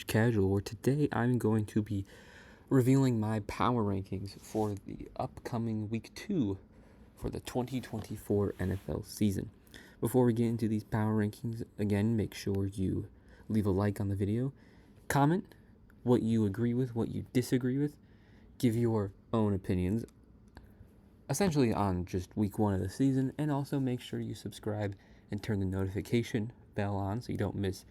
Casual, where today I'm going to be revealing my power rankings for the upcoming week 2 for the 2024 NFL season. Before we get into these power rankings, again, make sure you leave a like on the video, comment what you agree with, what you disagree with, give your own opinions, essentially on just week 1 of the season, and also make sure you subscribe and turn the notification bell on so you don't miss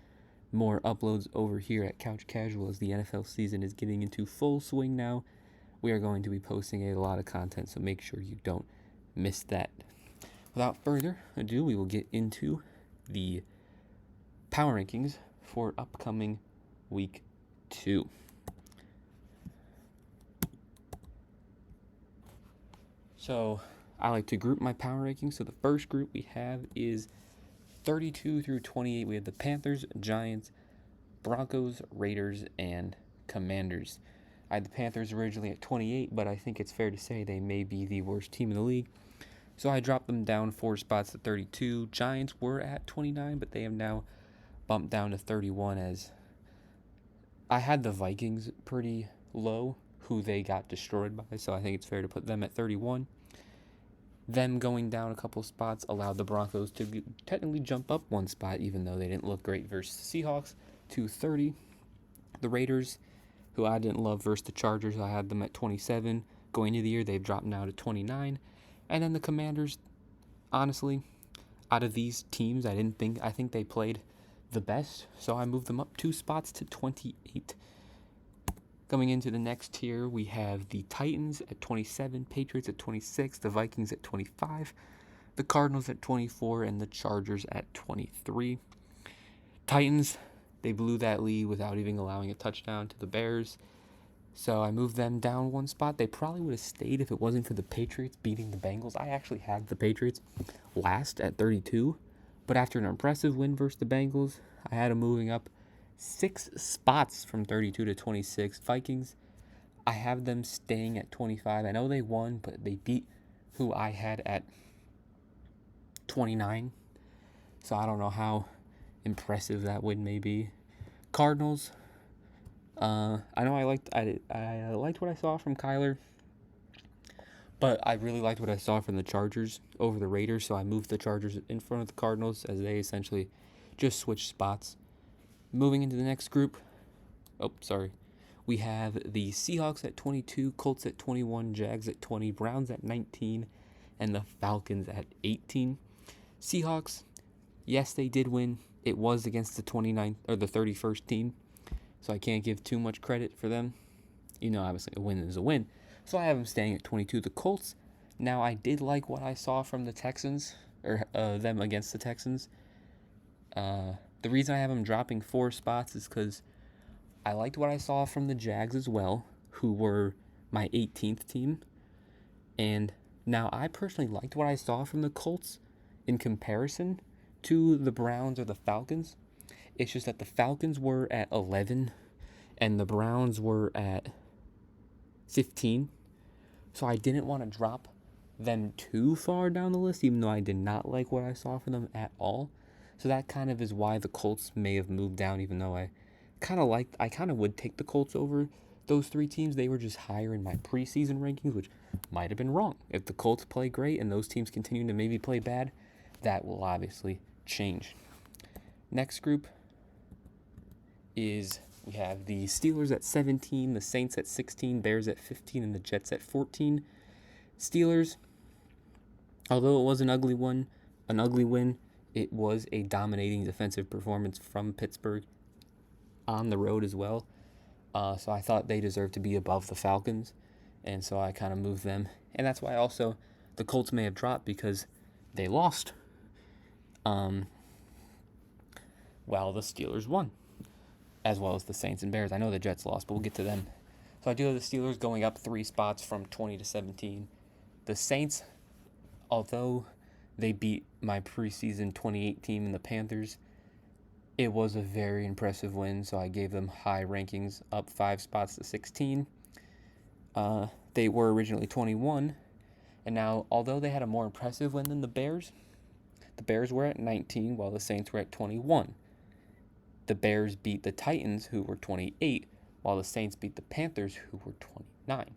more uploads over here at Couch Casual as the NFL season is getting into full swing now. We are going to be posting a lot of content, so make sure you don't miss that. Without further ado, we will get into the power rankings for upcoming week 2. So I like to group my power rankings. So the first group we have is 32 through 28. We have the Panthers, Giants, Broncos, Raiders, and Commanders. I had the Panthers originally at 28, but I think it's fair to say they may be the worst team in the league. So I dropped them down 4 spots to 32. Giants were at 29, but they have now bumped down to 31 as I had the Vikings pretty low, who they got destroyed by, so I think it's fair to put them at 31. Them going down a couple spots allowed the Broncos to technically jump up 1 spot, even though they didn't look great versus the Seahawks, to 30. The Raiders, who I didn't love versus the Chargers, I had them at 27. Going into the year, they've dropped now to 29. And then the Commanders, honestly, out of these teams, I think they played the best, so I moved them up 2 spots to 28. Coming into the next tier, we have the Titans at 27, Patriots at 26, the Vikings at 25, the Cardinals at 24, and the Chargers at 23. Titans, they blew that lead without even allowing a touchdown to the Bears, so I moved them down 1 spot. They probably would have stayed if it wasn't for the Patriots beating the Bengals. I actually had the Patriots last at 32, but after an impressive win versus the Bengals, I had them moving up 6 spots from 32 to 26. Vikings, I have them staying at 25. I know they won, but they beat who I had at 29. So I don't know how impressive that win may be. Cardinals, I know I liked what I saw from Kyler, but I really liked what I saw from the Chargers over the Raiders, so I moved the Chargers in front of the Cardinals as they essentially just switched spots. Moving into the next group, we have the Seahawks at 22, Colts at 21, Jags at 20, Browns at 19, and the Falcons at 18. Seahawks, yes, they did win. It was against the 29th or the 31st team, so I can't give too much credit for them. Obviously a win is a win. So I have them staying at 22. The Colts, now I did like what I saw from the Texans, or them against the Texans. The reason I have them dropping 4 spots is because I liked what I saw from the Jags as well, who were my 18th team. And now I personally liked what I saw from the Colts in comparison to the Browns or the Falcons. It's just that the Falcons were at 11 and the Browns were at 15. So I didn't want to drop them too far down the list, even though I did not like what I saw from them at all. So that kind of is why the Colts may have moved down, even though I kind of would take the Colts over those 3 teams. They were just higher in my preseason rankings, which might have been wrong. If the Colts play great and those teams continue to maybe play bad, that will obviously change. Next group is we have the Steelers at 17, the Saints at 16, Bears at 15, and the Jets at 14. Steelers, although it was an ugly win, it was a dominating defensive performance from Pittsburgh on the road as well. So I thought they deserved to be above the Falcons, and so I kind of moved them. And that's why also the Colts may have dropped because they lost. While the Steelers won, as well as the Saints and Bears. I know the Jets lost, but we'll get to them. So I do have the Steelers going up 3 spots from 20 to 17. The Saints, although they beat my preseason 28 team in the Panthers, it was a very impressive win, so I gave them high rankings, up 5 spots to 16. They were originally 21, and now, although they had a more impressive win than the Bears were at 19, while the Saints were at 21. the Bears beat the Titans, who were 28, while the Saints beat the Panthers, who were 29.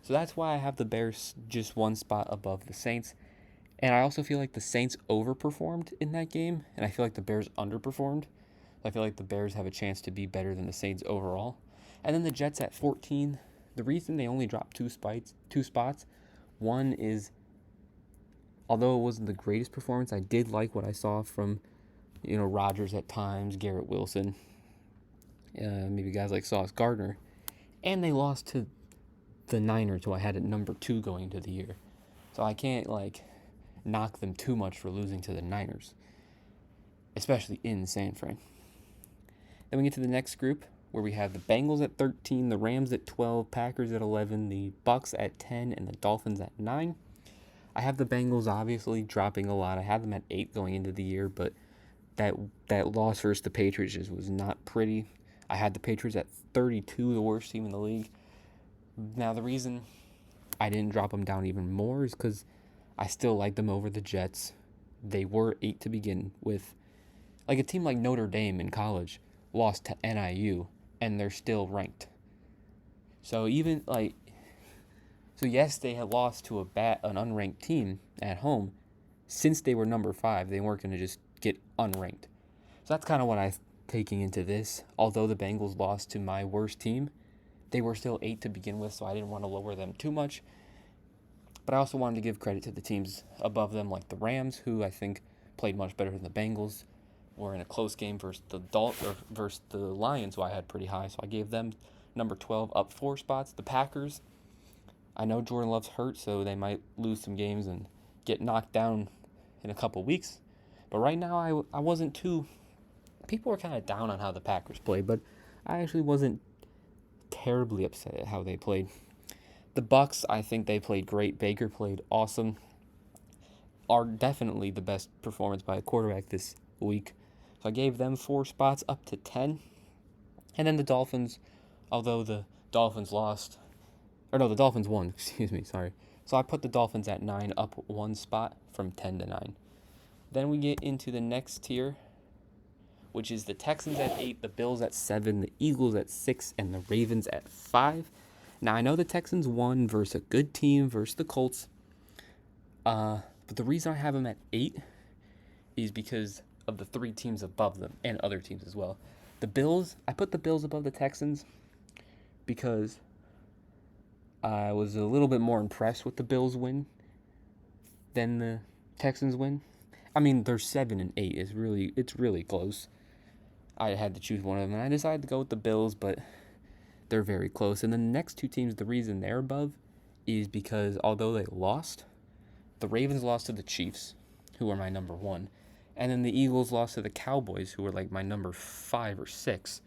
So that's why I have the Bears just one spot above the Saints. And I also feel like the Saints overperformed in that game, and I feel like the Bears underperformed. I feel like the Bears have a chance to be better than the Saints overall. And then the Jets at 14. The reason they only dropped two spots, one is, although it wasn't the greatest performance, I did like what I saw from, Rodgers at times, Garrett Wilson, maybe guys like Sauce Gardner. And they lost to the Niners, who I had at number 2 going into the year. So I can't, knock them too much for losing to the Niners, especially in San Fran. Then we get to the next group, where we have the Bengals at 13, the Rams at 12, Packers at 11, the Bucks at 10, and the Dolphins at 9. I have the Bengals obviously dropping a lot. I had them at 8 going into the year, but that loss versus the Patriots was not pretty. I had the Patriots at 32, the worst team in the league. Now, the reason I didn't drop them down even more is because I still like them over the Jets. They were 8 to begin with. Like a team like Notre Dame in college lost to NIU, and they're still ranked. So yes, they had lost to an unranked team at home. Since they were number 5, they weren't going to just get unranked. So that's kind of what I'm taking into this. Although the Bengals lost to my worst team, they were still 8 to begin with, so I didn't want to lower them too much. But I also wanted to give credit to the teams above them, like the Rams, who I think played much better than the Bengals. Were in a close game versus the Lions, who I had pretty high, so I gave them number 12 up 4 spots. The Packers, I know Jordan Love's hurt, so they might lose some games and get knocked down in a couple weeks. But right now, I wasn't too... People were kind of down on how the Packers played, but I actually wasn't terribly upset at how they played. The Bucks, I think they played great. Baker played awesome. Are definitely the best performance by a quarterback this week. So I gave them 4 spots up to 10. And then the Dolphins, although the Dolphins lost... the Dolphins won, sorry. So I put the Dolphins at 9, up 1 spot from 10 to 9. Then we get into the next tier, which is the Texans at 8, the Bills at 7, the Eagles at 6, and the Ravens at 5. Now, I know the Texans won versus a good team, versus the Colts. But the reason I have them at 8 is because of the 3 teams above them, and other teams as well. The Bills, I put the Bills above the Texans because I was a little bit more impressed with the Bills win than the Texans win. I mean, they're 7 and 8. It's really close. I had to choose one of them, and I decided to go with the Bills, but they're very close. And then the next 2 teams, the reason they're above is because although they lost, the Ravens lost to the Chiefs, who are my number 1. And then the Eagles lost to the Cowboys, who were like my number 5 or 6.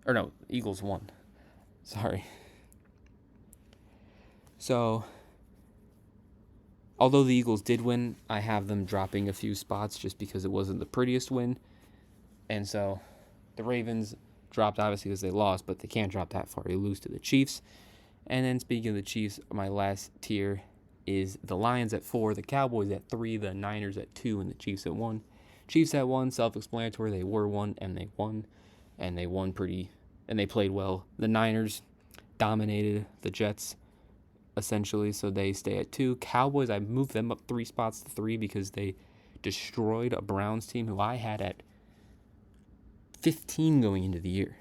Or no, Eagles won. Sorry. So, although the Eagles did win, I have them dropping a few spots just because it wasn't the prettiest win. And so, the Ravens dropped obviously because they lost, but they can't drop that far. You lose to the Chiefs. And then speaking of the Chiefs, my last tier is the Lions at 4, the Cowboys at 3, the Niners at 2, and the Chiefs at 1. Chiefs at 1, self-explanatory. They were 1, and they won. And they won and they played well. The Niners dominated the Jets, essentially, so they stay at 2. Cowboys, I moved them up 3 spots to 3 because they destroyed a Browns team who I had at 15 going into the year.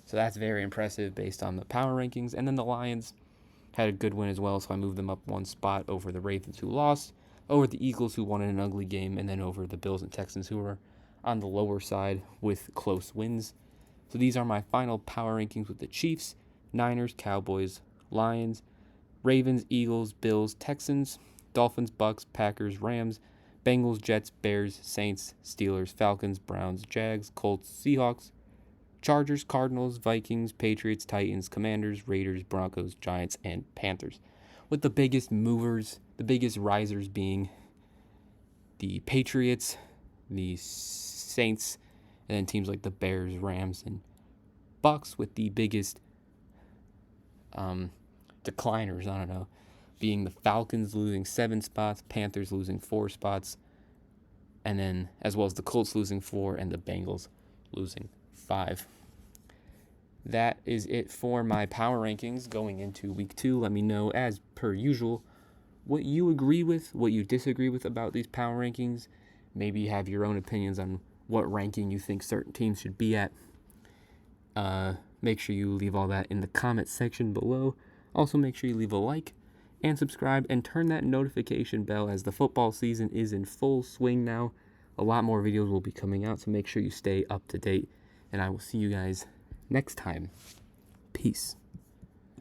So that's very impressive based on the power rankings. And then the Lions had a good win as well, so I moved them up 1 spot over the Ravens, who lost, over the Eagles, who won in an ugly game, and then over the Bills and Texans, who were on the lower side with close wins. So these are my final power rankings with the Chiefs, Niners, Cowboys, Lions, Ravens, Eagles, Bills, Texans, Dolphins, Bucks, Packers, Rams, Bengals, Jets, Bears, Saints, Steelers, Falcons, Browns, Jags, Colts, Seahawks, Chargers, Cardinals, Vikings, Patriots, Titans, Commanders, Raiders, Broncos, Giants, and Panthers. With the biggest movers, the biggest risers being the Patriots, the Saints, and then teams like the Bears, Rams, and Bucks, with the biggest decliners, being the Falcons losing 7 spots, Panthers losing 4 spots, and then as well as the Colts losing 4 and the Bengals losing 5. That is it for my power rankings going into week 2. Let me know, as per usual, what you agree with, what you disagree with about these power rankings. Maybe you have your own opinions on what ranking you think certain teams should be at. Make sure you leave all that in the comment section below. Also, make sure you leave a like and subscribe and turn that notification bell, as the football season is in full swing now. A lot more videos will be coming out, so make sure you stay up to date. And I will see you guys next time. Peace.